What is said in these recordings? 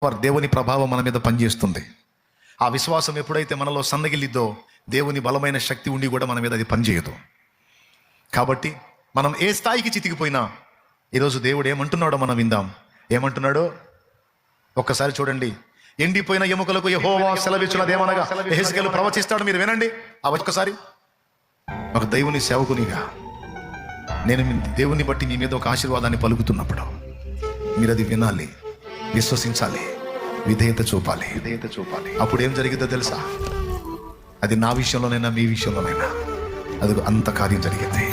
దేవుని ప్రభావం మన మీద పనిచేస్తుంది. ఆ విశ్వాసం ఎప్పుడైతే మనలో సన్నగిల్లిద్దో దేవుని బలమైన శక్తి ఉండి కూడా మన మీద అది పనిచేయదు. కాబట్టి మనం ఏ స్థాయికి చితికిపోయినా ఈరోజు దేవుడు ఏమంటున్నాడో మనం విందాం. ఏమంటున్నాడో ఒక్కసారి చూడండి. ఎండిపోయిన ఎముకలకు యెహోవా సెలవిచ్చినదేమనగా, యెహెజ్కేలు ప్రవచిస్తాడు, మీరు వినండి. ఆ ఒక్కసారి ఒక దేవుని సేవకునిగా నేను దేవుని బట్టి మీ మీద ఒక ఆశీర్వాదాన్ని పలుకుతున్నప్పుడు మీరు అది వినాలి, విశ్వసించాలి, విధేయత చూపాలి. అప్పుడు ఏం జరిగిందో తెలుసా? అది నా విషయంలోనైనా మీ విషయంలోనైనా అది అంత కార్యం జరిగింది.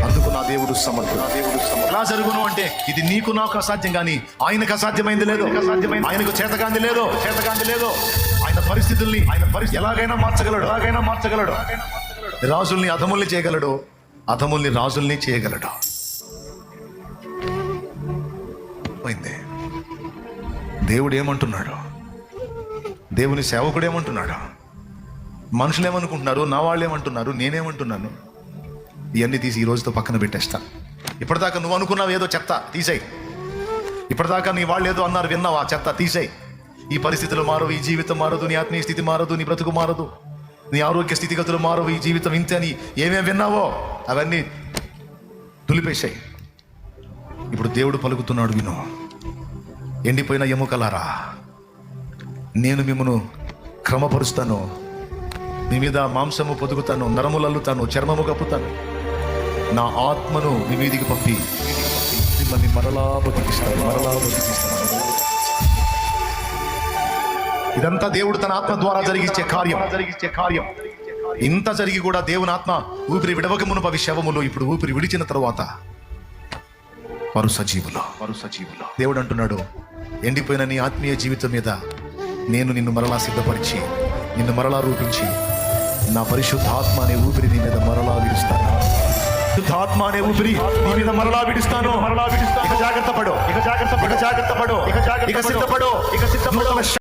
అందుకు నా దేవుడు సమర్థుడు. ఎలా జరుగును అంటే ఇది నీకు నాకు అసాధ్యం, కానీ ఆయనకు అసాధ్యమైంది లేదు, ఆయనకు చేతకాంది లేదు. ఆయన పరిస్థితుల్ని ఎలాగైనా మార్చగలడు. రాజుల్ని అధముల్ని చేయగలడు, అధముల్ని రాజుల్ని చేయగలడు. పోయింది. దేవుడు ఏమంటున్నాడు? దేవుని సేవకుడు ఏమంటున్నాడు? మనుషులు ఏమనుకుంటున్నారు? నా వాళ్ళు ఏమంటున్నారు? నేనేమంటున్నాను? ఇవన్నీ తీసి ఈ రోజుతో పక్కన పెట్టేస్తా. ఇప్పటిదాకా నువ్వు అనుకున్నావు ఏదో చెత్త తీసేయి. ఇప్పటిదాకా నీ వాళ్ళు ఏదో అన్నారు విన్నావు, ఆ చెత్త తీసేయి. ఈ పరిస్థితులు మారవు, ఈ జీవితం మారదు, నీ ఆత్మీయ స్థితి మారదు, నీ బ్రతుకు మారదు, నీ ఆరోగ్య స్థితిగతులు మారవు, ఈ జీవితం ఇంతే అని ఏమేమి విన్నావో అవన్నీ దులిపేసాయి. ఇప్పుడు దేవుడు పలుకుతున్నాడు, విను. ఎండిపోయిన ఎముకలారా, నేను మిమ్మను క్రమపరుస్తాను, మీ మీద మాంసము పొదుగుతాను, నరములు అల్లుతాను, చర్మము కప్పుతాను, నా ఆత్మను మీ మీదికి పంపి మిమ్మల్ని మరలా బతికిస్తాను. ఇదంతా దేవుడు తన ఆత్మ ద్వారా జరిగించే కార్యం. ఇంత జరిగి కూడా దేవుని ఆత్మ ఊపిరి విడవక మునుప శవములు ఇప్పుడు ఊపిరి విడిచిన తరువాత వారు సజీవులు. దేవుడు అంటున్నాడు, ఎండిపోయిన నీ ఆత్మీయ జీవితం మీద నేను నిన్ను మరలా సిద్ధపరిచి, నిన్ను మరలా రూపించి, నా పరిశుద్ధాత్మ అనే ఊపిరి నీ మీద మరలా విడుస్తాను. పరిశుద్ధాత్మ అనే ఊపిరి నీ మీద మరలా విడుస్తాను. ఇక జాగ్రత్త పడు, ఇక సిద్ధపడు.